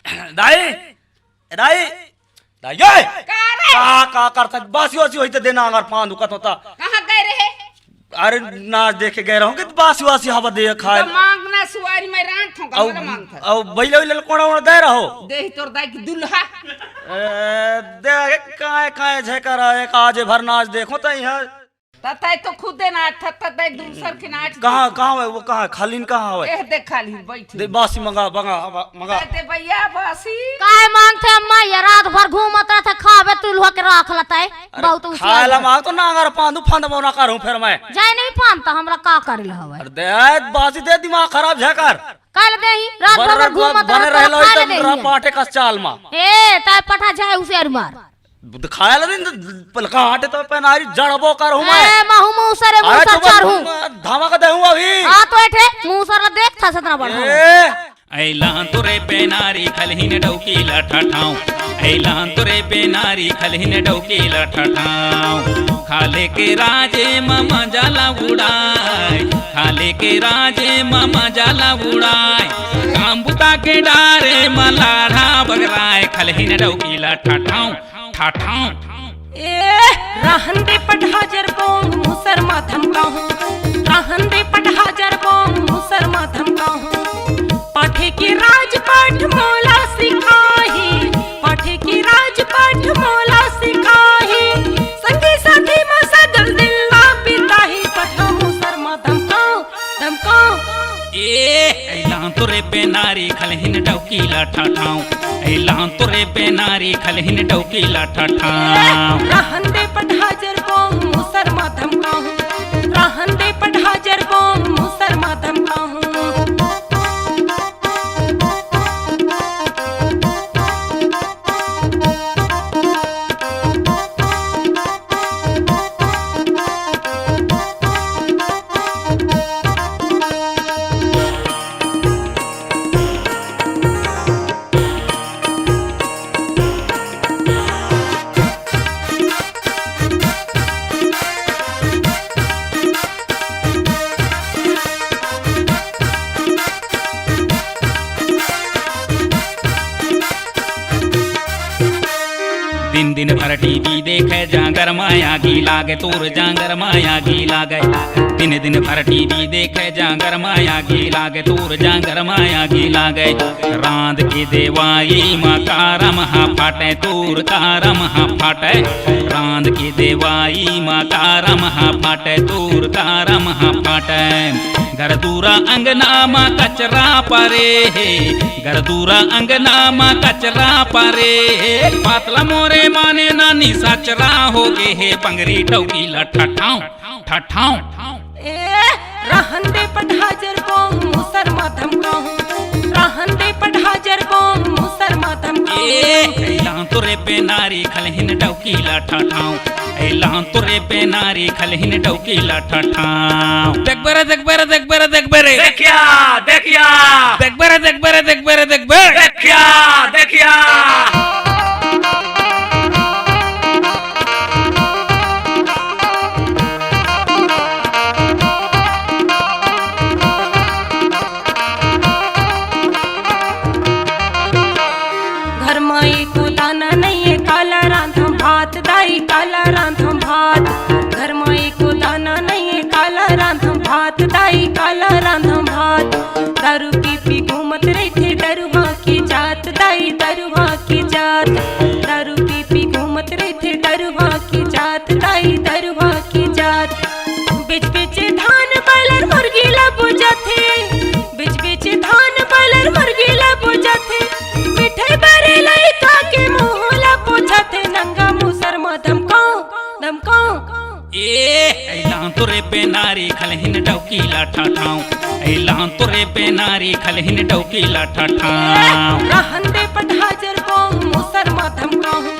दाई दाई दाई ये का करता बासी वासी होई त देना अगर पान दुखत होता। कहां गए रहे? अरे नाच देखे गए रहूं कि बासी वासी हवा दे खाए तो मांगना सुवारी में रांत हो का मांग था। औ बैले बैले कोणा दे रहो देह तोर दाई की दुल्हा दे काय काय झकर एक आज भर नाच देखो त यहां तताई तो खुद दे नाच था तताई दूसर के नाच कहां है वो कहां खालीन कहां है एह देख खाली बैठी दे बासी मंगा मंगा दे भैया बासी काय मांगते अम्मा ये रात भर घूमत रहा था खावे तुलवा के राख लता है बहुत खाला मांग तो ना अगर पांदू फंद बना करूं फिर मैं जाय नहीं पानता हमरा का करिल हवे। अरे दे बासी दे दिमाग खराब झकर काल देही रात भर घूमत बने रहा रहलो त पाटे कस चाल मा ए ताय पठा जाए उसे अर मार खाया लदिन पलका हटे तो पेनारी जड़बो कर हूं मैं ए महू मुंह सरे मुंह सर चार हूं धमाका दे हूं अभी हां तो एठे मुंह सर देख था सतना बड़ ऐला तुरे पे नारी खलहिन डौकी लठठाऊ ऐला तुरे पे नारी खलहिन डौकी लठठाऊ खाले के राजे मामा जाला उड़ाए खाले के राजे मामा जाला उड़ाए कांबुता के डारे मलाढ़ा बगराए खलहिन डौकी लठठाऊ ठाठाऊ ए रहन दे पठाजर बोंग मुसर माथम कहूं रहन दे पठाजर बोंग मुसर माथम कहूं पाठे की राजपाठ मौला सिखाही पाठे की राजपाठ मौला सिखाही संगी साथी मसदल दिल्ला पिताही पठा मुसर माथम कहूं ऐला तुरे पे नारी खलहिन डौकी लठठाऊ ऐला तुरे पे नारी खलहिन डौकी लठठाऊ रहन दे पठाजर बोंग मुसर माथम कहूं रहन दे पठाजर बोंग मुसर माथम कहूं दिन दिन भर टीवी देखे जागर माया की लागे तोर जागर माया की लागे दिन दिन भर टीवी देखे जागर माया की लागे तोर जागर माया की लागे रांद के देवाई माँ कारम हा फाटे तोर कारम हा फाटे रांद के देवाई माँ कारम हा फाटे तोर कारम हा फाटे घर दूरा अंगना माँ कचरा परे घर दूरा अंगना माँ कचरा परे पातला मोरे माने नानी सचरा हो गे हे पंगरी टौकी लठठाऊ ठठाऊ ए रहन दे पठाजर बोंग मुसर माथम कहूं रहन दे पठाजर बोंग मुसर माथम ऐला तुरे पे नारी खलहिन डौकी लठठाऊ ऐला तुरे पे नारी खलहिन डौकी लठठाऊ देख बरे देख बरे देख बरे देख बरे देखिया देखिया देख बरे देख बरे देख बरे देख बरे देखिया देखिया घर माई को दाना नहीं है काला रांधम भात दाई काला रांधम भात घर माई को दाना नहीं है काला रांधम भात दाई काला रांधम भात दारू पी पी घूमत रही थे दरुहा की जात दाई दरुहा की जात दारू पी पी घूमत रही थे दरुहा की जात दाई दरुहा की जात बिच बिच धान बालर मुर्गी लबू जाथे बिच बिच धान बालर मुर्गी लबू जाथे मिठाई बरे लइका के मुहला पोछाथे नंगा मुसर में धमकाऊं ऐला तुरे पे नारी खलहिन डौकी लठठाऊ ऐला तुरे पे नारी खलहिन डौकी लठठाऊ रहन दे पठाजर बोंग मुसर में धमकाऊं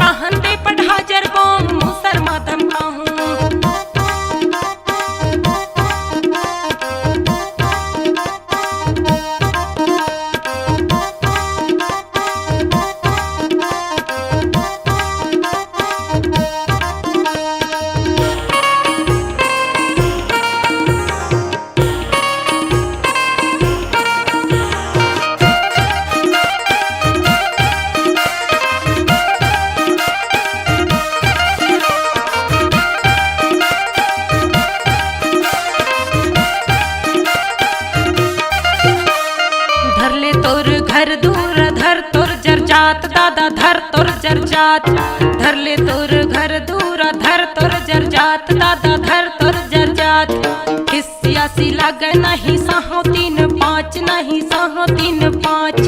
रहन दे पठाजर बोंग मुसर में धमकाऊं जात धर ले तोर घर दूरा धर तोर जर जात दादा धर तोर जर जात खिसियासी लागे नहीं साहो 3 5 नहीं साहो 3 5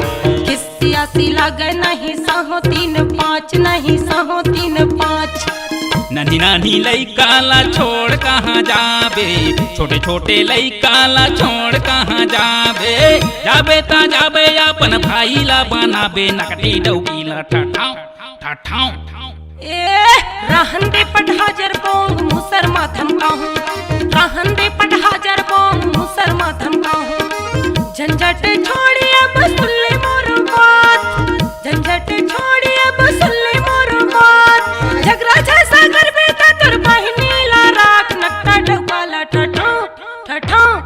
खिसियासी लागे नहीं साहो 3 5 नहीं साहो 3 5 नन्ही नानी लइकाला छोड़ कहाँ जाबे छोटे छोटे लइकाला छोड़ कहाँ जाबे जाबे ता जाबे अपन भाई ला बनाबे नकटी डौकीला ठठाऊ ठठाऊ ए रहन दे पटहाजर बोंग मुसर माथम काहूं रहन दे पटहाजर बोंग मुसर माथम काहूं झंझट छोड़ी अब सुन ले मोर बात झंझट छोड़ी अब सुन ले मोर बात झगड़ा जैसा घर में ता तोर बहिनी ला राख नक्का डौकाला ठठाऊ ठठाऊ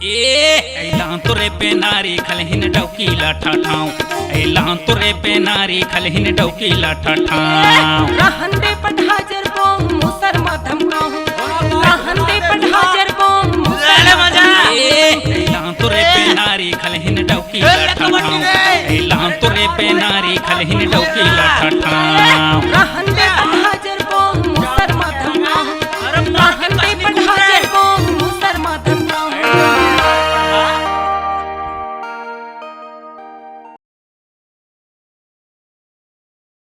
ऐला तुरे पे नारी खलहिन डौकीला ठठाऊ ऐला तुरे पे नारी खलहिन डौकीला ठठाऊ रहन दे पटहा